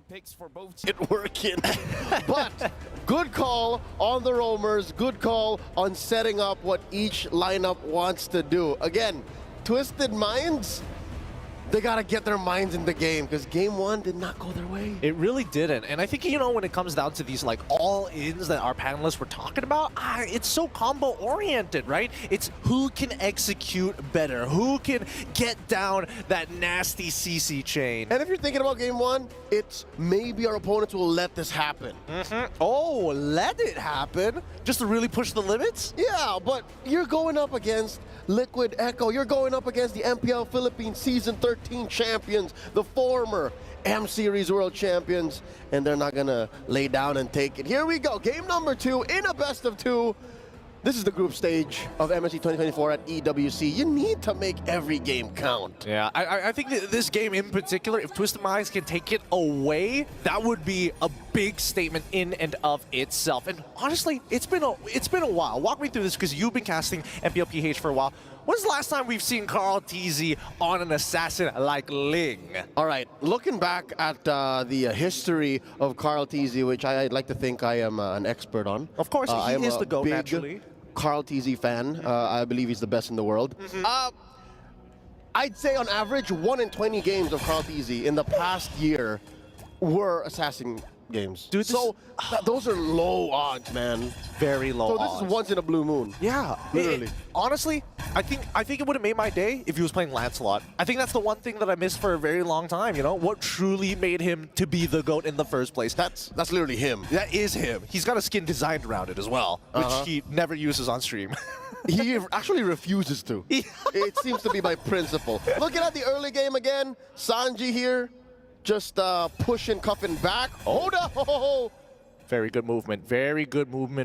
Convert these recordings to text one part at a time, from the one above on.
Picks for both it working. But good call on the roamers, good call on setting up what each lineup wants to do. Again, Twisted Minds, they gotta get their minds in the game because game one did not go their way. It really didn't. And I think, you know, when it comes down to these like all-ins that our panelists were talking about, it's so combo-oriented, right? It's who can execute better, who can get down that nasty CC chain. And if you're thinking about game one, it's maybe our opponents will let this happen. Oh, let it happen? Just to really push the limits? Yeah, but you're going up against Liquid Echo. You're going up against the MPL Philippines Season 13 champions, the former M-Series World Champions, and they're not gonna lay down and take it. Here we go, game number 2 in a best of 2. This is the group stage of MSC 2024 at EWC. You need to make every game count. Yeah, I think that this game in particular, if Twisted Minds can take it away, that would be a big statement in and of itself. And honestly, it's been a while. Walk me through this because you've been casting MPLPH for a while. When's the last time we've seen Carl TZ on an assassin like Ling? All right, looking back at the history of Carl TZ, which I'd like to think I am an expert on. Of course, he is the GOAT, naturally. Carl TZ fan. I believe he's the best in the world. I'd say on average, 1 in 20 games of Carl TZ in the past year were assassin games. Dude, so those are low odds, man. Very low odds. So this is once in a blue moon. Yeah, literally. Honestly, I think it would have made my day if he was playing Lancelot. I think that's the one thing that I missed for a very long time, you know? What truly made him to be the GOAT in the first place. That's literally him. That is him. He's got a skin designed around it as well, which he never uses on stream. He actually refuses to. It seems to be by principle. Looking at the early game again, Sanji here, just pushing, cuffing back. Hold up! Very good movement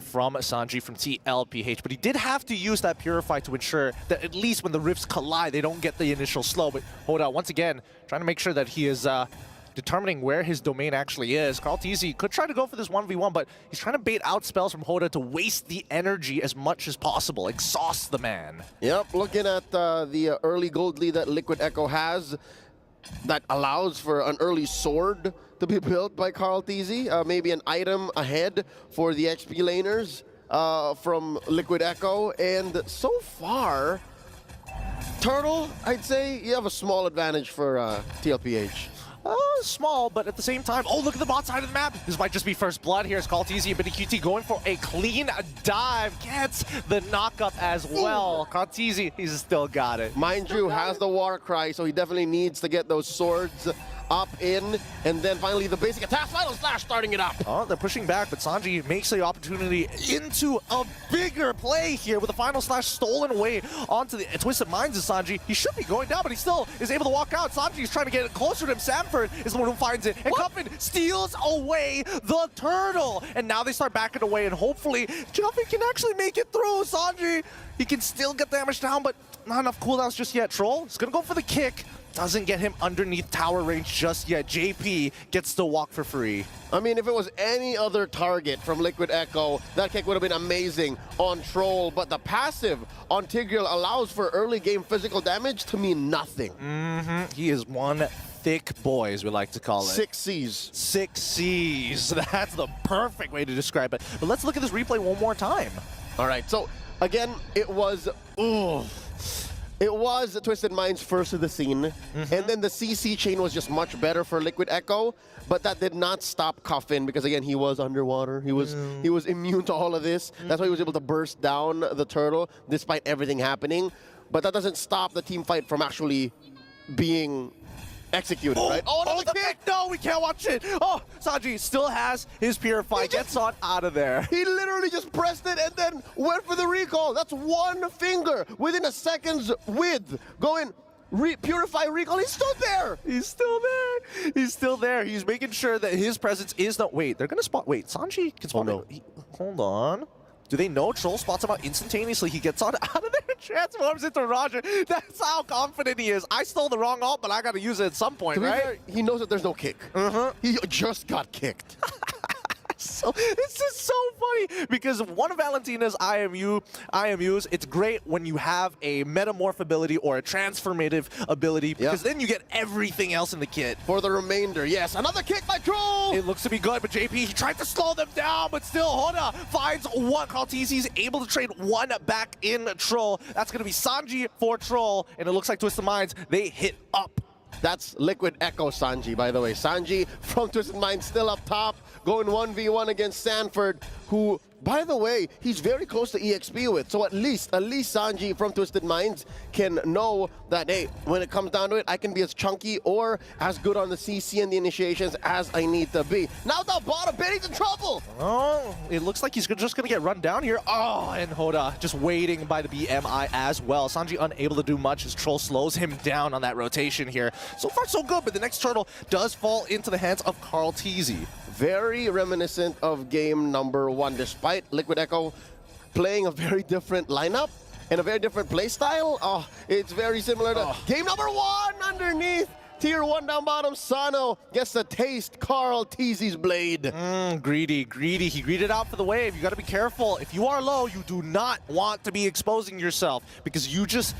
from Sanji from TLPH, but he did have to use that Purify to ensure that at least when the rifts collide, they don't get the initial slow. But hold on, once again, trying to make sure that he is determining where his domain actually is. Carl TZ could try to go for this 1v1, but he's trying to bait out spells from Hoda to waste the energy as much as possible, exhaust the man. Yep, looking at the early gold lead that Liquid Echo has, that allows for an early sword to be built by Carl TZ. Maybe an item ahead for the XP laners from Liquid Echo. And so far, Turtle, I'd say you have a small advantage for TLPH. Small, but at the same time, oh, look at the bot side of the map. This might just be first blood here as Carl TZ and BittyQT going for a clean dive. Gets the knockup as well. Carl TZ, he's still got it. Mind you, has the war cry, so he definitely needs to get those swords up in, and then finally the basic attack, final slash starting it up. Oh, they're pushing back, but Sanji makes the opportunity into a bigger play here with the final slash stolen away onto the Twisted Minds of Sanji. He should be going down, but he still is able to walk out. Sanji's trying to get closer to him. Sanford is the one who finds it, and Cuffin steals away the turtle. And now they start backing away, and hopefully Cuffin can actually make it through. Sanji, he can still get damage down, but not enough cooldowns just yet. Troll is gonna go for the kick. Doesn't get him underneath tower range just yet. JP gets to walk for free. I mean, if it was any other target from Liquid Echo, that kick would have been amazing on Troll, but the passive on Tigreal allows for early game physical damage to mean nothing. He is one thick boy, as we like to call it. 6 Cs. 6 Cs. That's the perfect way to describe it. But let's look at this replay one more time. All right, so again, it was Twisted Minds first to the scene, and then the CC chain was just much better for Liquid Echo, but that did not stop Cuffin because again he was underwater. He was immune to all of this. That's why he was able to burst down the turtle despite everything happening. But that doesn't stop the team fight from actually being executed, right? Oh, the kick! No, we can't watch it! Oh, Sanji still has his Purify, gets on out of there. He literally just pressed it and then went for the recall. That's one finger within a second's width. Going, Purify, recall, he's still there! He's still there! He's still there. He's making sure that his presence is not... Wait, they're gonna spot... Wait, Sanji can spot... Oh, no. Hold on. Do they know Troll spots him out instantaneously? He gets on out of there, transforms into Roger. That's how confident he is. I stole the wrong ult, but I got to use it at some point, right? Fair, he knows that there's no kick. He just got kicked. So It's just so funny because one of Valentina's IMUs, it's great when you have a metamorph ability or a transformative ability because then you get everything else in the kit. For the remainder, yes. Another kick by Troll! It looks to be good, but JP, he tried to slow them down, but still, Hoda finds one. Carlteezy's able to trade one back in Troll. That's going to be Sanji for Troll, and it looks like Twisted Minds, they hit up. That's Liquid Echo Sanji, by the way. Sanji from Twisted Minds still up top, going 1v1 against Sanford, who, by the way, he's very close to EXP with. So at least Sanji from Twisted Minds can know that, hey, when it comes down to it, I can be as chunky or as good on the CC and the initiations as I need to be. Now the bottom, Benny's in trouble! Oh, it looks like he's just going to get run down here. Oh, and Hoda just waiting by the BMI as well. Sanji unable to do much as Troll slows him down on that rotation here. So far, so good, but the next turtle does fall into the hands of Carlteezy. Very reminiscent of game number 1, despite Liquid Echo playing a very different lineup and a very different play style. Oh, it's very similar to game number 1 underneath. Tier 1 down bottom, Sano gets to taste Carlteezy's blade. Greedy. He greeted out for the wave. You got to be careful. If you are low, you do not want to be exposing yourself because you're just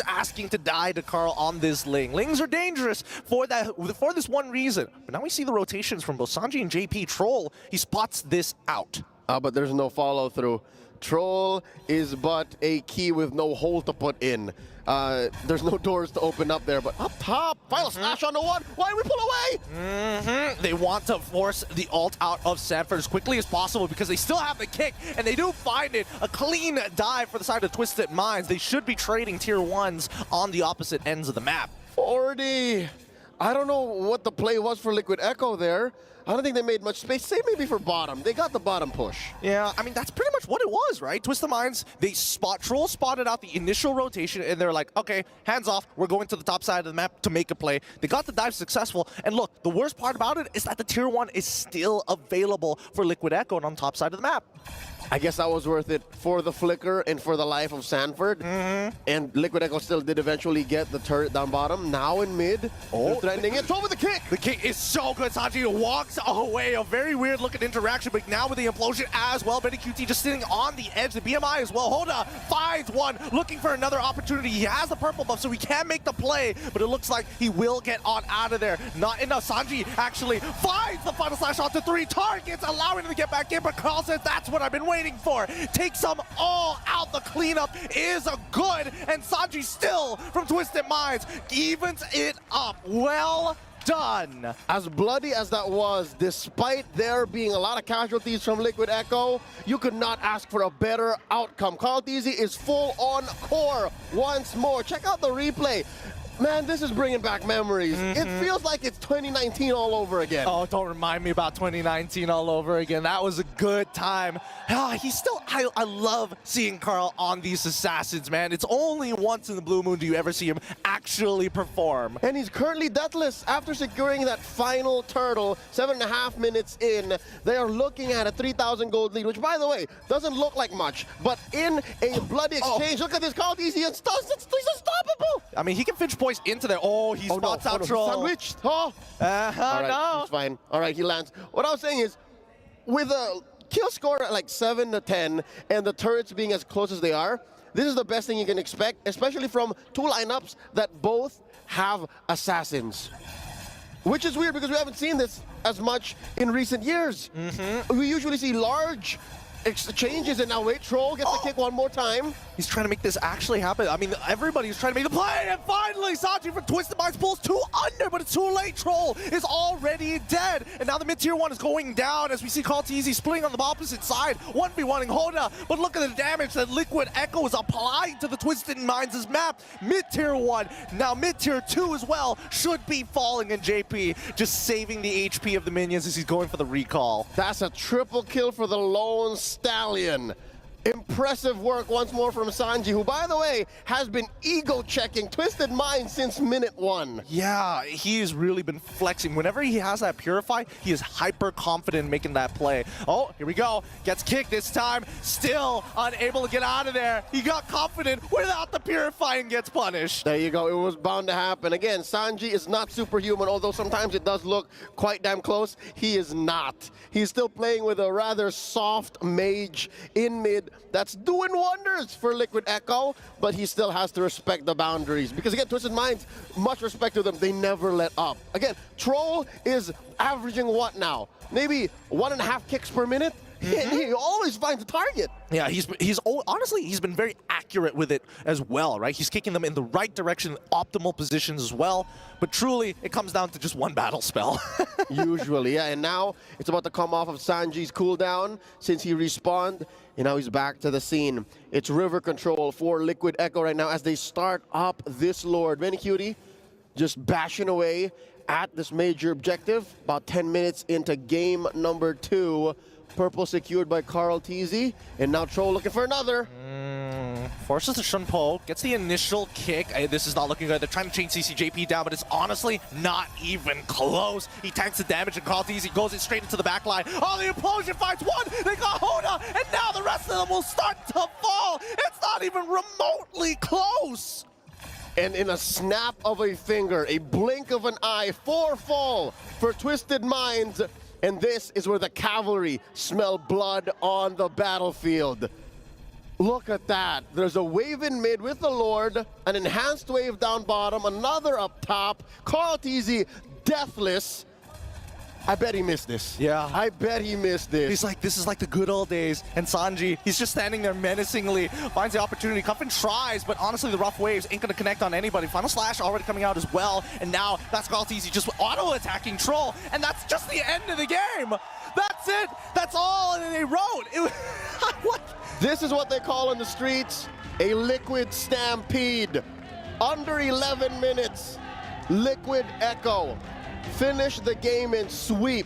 asking to die to Carl on this Ling. Lings are dangerous for this one reason. But now we see the rotations from both Sanji and JP. Troll, he spots this out. But there's no follow through. Troll is but a key with no hole to put in. There's no doors to open up there, but up top, final slash on the one. Why do we pull away? They want to force the ult out of Sanford as quickly as possible because they still have the kick, and they do find it. A clean dive for the side of Twisted Minds. They should be trading tier 1s on the opposite ends of the map. 40. I don't know what the play was for Liquid Echo there. I don't think they made much space. Say maybe for bottom. They got the bottom push. Yeah, I mean, that's pretty much what it was, right? Twisted Minds, Troll spotted out the initial rotation, and they're like, okay, hands off. We're going to the top side of the map to make a play. They got the dive successful, and look, the worst part about it is that the tier 1 is still available for Liquid Echo and on top side of the map. I guess that was worth it for the flicker and for the life of Sanford. And Liquid Echo still did eventually get the turret down bottom. Now in mid, they're threatening it. Throw with the kick! The kick is so good. Sanji walks away. A very weird looking interaction, but now with the implosion as well. Benny QT just sitting on the edge. The BMI as well. Hoda finds one, looking for another opportunity. He has the purple buff, so he can make the play, but it looks like he will get on out of there. Not enough. Sanji actually finds the final slash onto 3 targets, allowing him to get back in, but Carl says that's what I've been waiting for. Takes them all out. The cleanup is good, and Sanji still from Twisted Minds evens it up. Well done. As bloody as that was, despite there being a lot of casualties from Liquid Echo, you could not ask for a better outcome. Carlteezy is full on core once more. Check out the replay. Man, this is bringing back memories. It feels like it's 2019 all over again. Oh, don't remind me about 2019 all over again. That was a good time. He's still, I love seeing Carl on these assassins, man. It's only once in the blue moon do you ever see him actually perform. And he's currently deathless after securing that final turtle 7.5 minutes in. They are looking at a 3,000 gold lead, which, by the way, doesn't look like much. But in a bloody exchange, look at this Carlteezy. He's unstoppable. I mean, he can pinch points into there. Oh, he spots out Troll. Sandwiched. All right, no. he's fine. All right, he lands. What I was saying is, with a kill score at like 7 to 10 and the turrets being as close as they are, this is the best thing you can expect, especially from 2 lineups that both have assassins. Which is weird because we haven't seen this as much in recent years. We usually see large exchanges, and now wait, Troll gets the kick one more time. He's trying to make this actually happen. I mean, everybody's trying to make the play, and finally, Sanji from Twisted Minds pulls 2 under, but it's too late. Troll is already dead, and now the mid-tier 1 is going down as we see Carlteezy splitting on the opposite side, 1v1ing Hoda, but look at the damage that Liquid Echo is applying to the Twisted Minds' map. Mid-tier 1, now mid-tier 2 as well, should be falling, and JP just saving the HP of the minions as he's going for the recall. That's a triple kill for the Lone Stallion. Impressive work once more from Sanji, who, by the way, has been ego-checking Twisted Mind since minute 1. Yeah, he's really been flexing. Whenever he has that Purify, he is hyper confident in making that play. Oh, here we go. Gets kicked this time. Still unable to get out of there. He got confident without the Purify and gets punished. There you go. It was bound to happen. Again, Sanji is not superhuman, although sometimes it does look quite damn close. He is not. He's still playing with a rather soft mage in mid that's doing wonders for Liquid Echo, but he still has to respect the boundaries. Because again, Twisted Minds, much respect to them, they never let up. Again, Troll is averaging what now? Maybe 1.5 kicks per minute? He always finds a target. Yeah, honestly, he's been very accurate with it as well, right? He's kicking them in the right direction, optimal positions as well. But truly, it comes down to just one battle spell. Usually, yeah. And now it's about to come off of Sanji's cooldown since he respawned. And now he's back to the scene. It's river control for Liquid Echo right now as they start up this Lord. Cutie just bashing away at this major objective. About 10 minutes into game number 2. Purple secured by karltzy, and now Troll looking for another. Forces the Shunpo, gets the initial kick. This is not looking good. They're trying to chain CCJP down, but it's honestly not even close. He tanks the damage, and karltzy goes it straight into the back line. Oh, the implosion finds one! They got Hoda, and now the rest of them will start to fall! It's not even remotely close! And in a snap of a finger, a blink of an eye, 4 fall for Twisted Minds. And this is where the cavalry smell blood on the battlefield. Look at that. There's a wave in mid with the Lord, an enhanced wave down bottom, another up top. karltzy deathless. I bet he missed this. Yeah. I bet he missed this. He's like, this is like the good old days. And Sanji, he's just standing there menacingly, finds the opportunity. Kuffin tries, but honestly, the rough waves ain't gonna connect on anybody. Final Slash already coming out as well. And now that's karltzy just auto-attacking Troll. And that's just the end of the game. That's it. That's all they wrote. What? This is what they call in the streets a liquid stampede. Under 11 minutes, Liquid Echo finish the game in sweep.